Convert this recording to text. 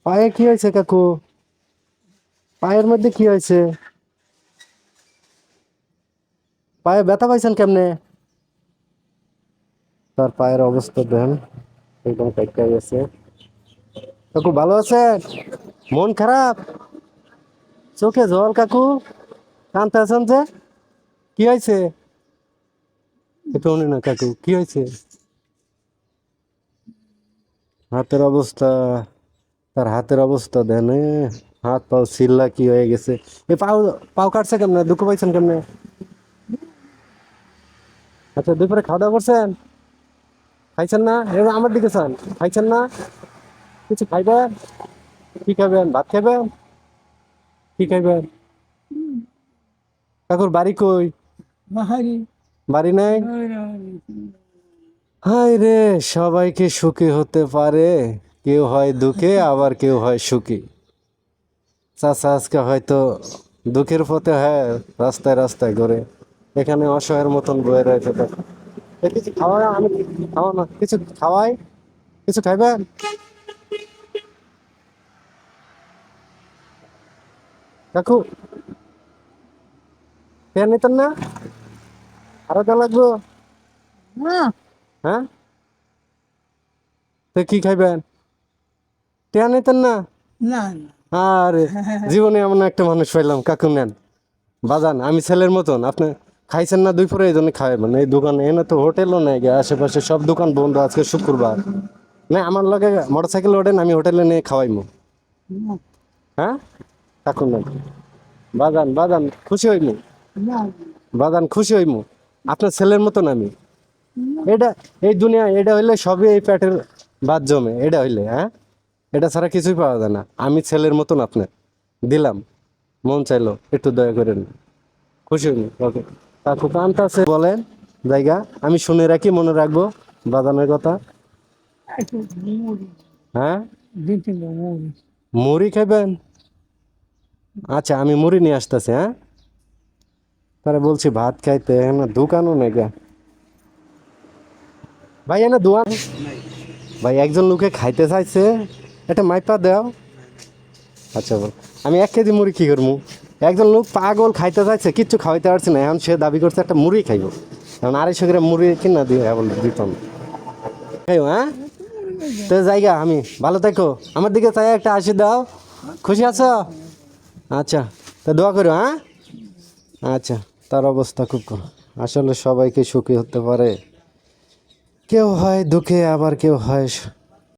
পায়ে কি হয়েছে কাকু? পায়ের মধ্যে কি হয়েছে? পায়ে ব্যথা পাইছেন কেমনে? তার পায়ের অবস্থা দেন, একদম কাইটা গেছে। কাকু ভালো আছেন? মন খারাপ? চোখে জল কাকু? কানতে আছেন যে? কি হয়েছে? একটু শুনি না কাকু, কি হয়েছে? হাতের অবস্থা, তার হাতের অবস্থা দেন হাত পাও চিল্লা কি হয়ে গেছে। এ পাও, পাও কাটছে কেমনে? দুঃখ পাইছেন কেমনে? আচ্ছা দুপুরে খাওয়া দাওয়া করছেন? খাইছেন না? এবার আমার দিকে চান, খাইছেন না? কিছু খাইবেন? কি খাবেন? ভাত খাবেন? কি খাইবেন? কাকুর বাড়ি কই? বাহারি বাড়ি নাই? হায় রে, সবাইকে সুখী হতে পারে, কেউ হয় দুঃখে আবার কেউ হয় সুখী। চাচা আজকে হয়তো দুঃখের পথে, হ্যাঁ, রাস্তায় রাস্তায় ঘুরে, এখানে অসহায়ের মতন বয়ে রয়েছে। কিছু খাওয়াই, আমি খাওয়া না, কিছু খাওয়াই, কিছু খাইবেন? কাকু খেয়ে নিতেন না? আরো কে লাগবো? না হ্যাঁ, তো কি খাইবেন? টেয়া নিতেন না? না আরে জীবনে এমন একটা মানুষ পাইলাম, কাকু নেন। বাজান আমি ছেলের মতন, আপনি খাইছেন না দুই পরে, এই জন্য খাওয়াবেন। এই দোকানে এনে তো হোটেলও নেই গে, আশেপাশে সব দোকান বন্ধ, আজকে শুক্রবার। না আমার লগে মোটর সাইকেল ওঠেন, আমি হোটেলে নিয়ে খাওয়াইমু। না হ্যাঁ, কাকু নেন। বাজান বাজান খুশি হইমু, না বাজান খুশি হইমু, আপনার ছেলের মতন আমি। এটা, এই দুনিয়া এটা হইলে সবই এই পেটের বাদ জমে, এটা হইলে, হ্যাঁ, এটা ছাড়া কিছুই পাওয়া যায় না। আমি ছেলের মতন আপনার দিলাম, মন চাইলো একটু দয়া করেন, খুশি হইনি। ওকে কাকু কান্তা আছে বলেন জায়গা, আমি শুনে রাখি, মনে রাখবো বাজানের কথা। একটু মুড়ি হ্যাঁ, দুই তিনটা মুড়ি মুড়ি খাইবেন? আচ্ছা আমি মুড়ি নিয়ে আসতেছি, হ্যাঁ। তারা বলছি ভাত খাইতে, না দোকানও নেই গা। ভাই এনে দোয়ান, ভাই একজন লোকে খাইতে চাইছে, এটা মাইপা দাও। আচ্ছা বল, আমি 1 কেজি মুড়ি কি করবো? একজন লোক পাগল খাইতে চাইছে, কিচ্ছু খাওয়াইতে পারছে না, এখন সে দাবি করছে একটা মুড়ি খাইব। এখন 250 গ্রাম মুড়ি কিনা দিয়ে বল দিতাম। খাইও, হ্যাঁ, তো জায়গা আমি ভালো থাকো, আমার দিকে চাই একটা হাসি দাও। খুশি আছো? আচ্ছা, তা দোয়া করো, হ্যাঁ। আচ্ছা, তার অবস্থা খুব আসলে সবাইকে সুখী হতে পারে, কেউ হয় দুঃখে আবার কেউ হয়